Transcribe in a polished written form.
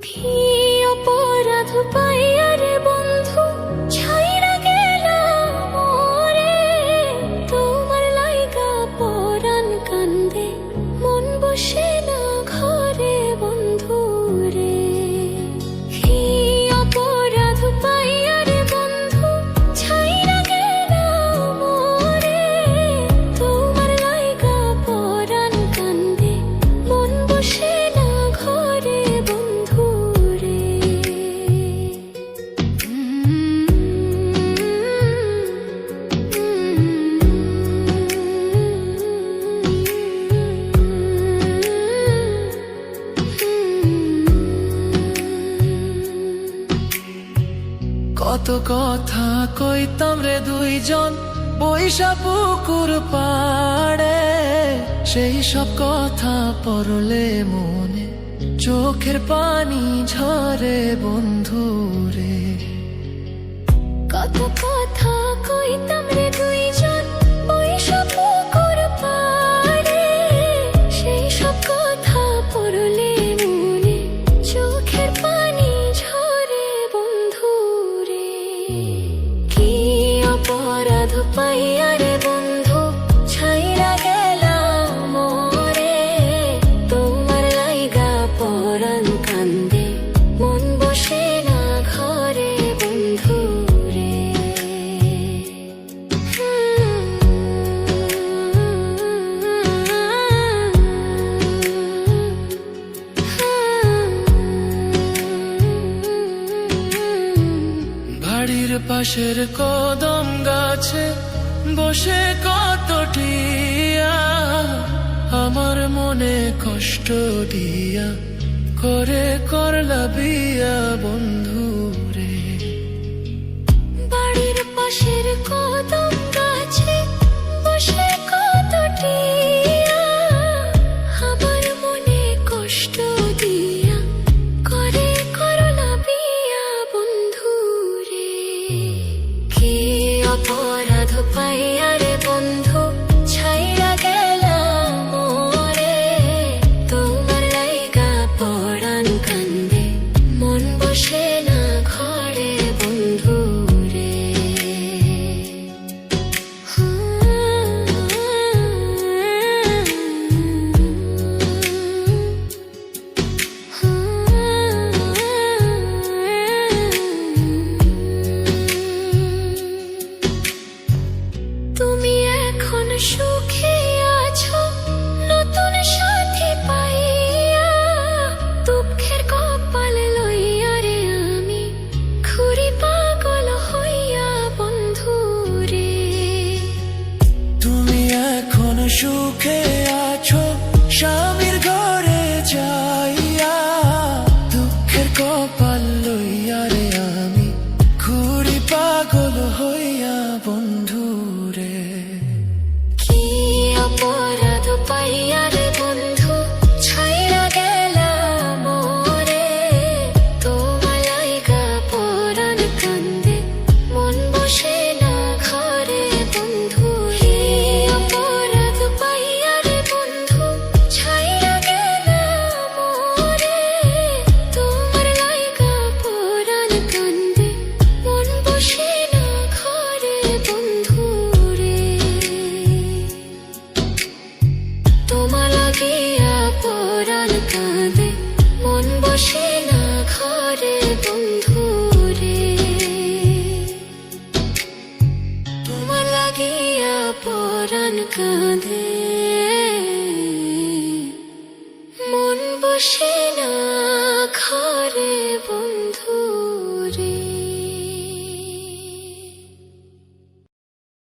কি অপরাধ পাইয়া রে বন্ধু ছাইরা গেলাম মোরে, তোমার লাইগা পরাণ কান্দে মন বসে না ঘরে বন্ধু রে। কি অপরাধ পাইয়া রে বন্ধু ছাইরা গেলাম মোরে, তোমার লাইগা পরাণ কান্দে মন বসে না ঘরে বন্ধু রে। কত কথা কইতাম রে দুইজন বৈশা পুকুর পাড়ে, সেই সব কথা পড়লে মনে চোখের পানি ঝরে বন্ধু রে। কত কথা কইতাম রে দুইজন বৈশা পুকুর পাড়ে, সেই সব কথা পড়লে মনে চোখের পানি ঝরে বন্ধু রে। কি অপরাধ পাইয়া রে বন্ধু ছাইরা গেলাম মোরে, তোমার লাইগা পরাণ কান্দে মন বসে না ঘরে বন্ধু রে। বাড়ির পাশের কদম গাছে বসে কত টিয়া, আমার মনে কষ্ট দিয়া করে করলা বিয়া বন্ধু রে। বাড়ির পাশের কদম গাছে বসে কত টিয়া, আমার মনে কষ্ট দিয়া করে করলা বিয়া বন্ধু রে। কি অপরাধ পাইয়া রে বন্ধু ছাইরা গেলাম মোরে, তোমার লাইগা পরাণ কান্দে মন বসে না ঘরে বন্ধু রে। তুমি এখন সুখে আছো নতুন সাথী পাইয়া, দুঃখের কপাল লইয়া রে আমি ঘুরি পাগল হইয়া বন্ধু রে। তুমি এখন সুখে আছো স্বামীর ঘরে যাইয়া, দুঃখের কপাল লইয়া রে আমি ঘুরি পাগল হইয়া বন্ধু রে। কি অপরাধ পাইয়া রে বন্ধু ছাইরা গেলাম মোরে, তোমার লাইগা পরাণ কান্দে মন বসে না ঘরে বন্ধু রে। অপরাধ পাইয়া রে বন্ধু ছাইরা গেলাম মোরে, তোমার লাইগা পরাণ কান্দে মন বসে না ঘরে বন্ধু রে। তোমার লাগিয়া পরাণ কাঁদে মন বসে না ঘরে বন্ধু রে। তোমার লাগিয়া পরাণ কাঁদে মন বসে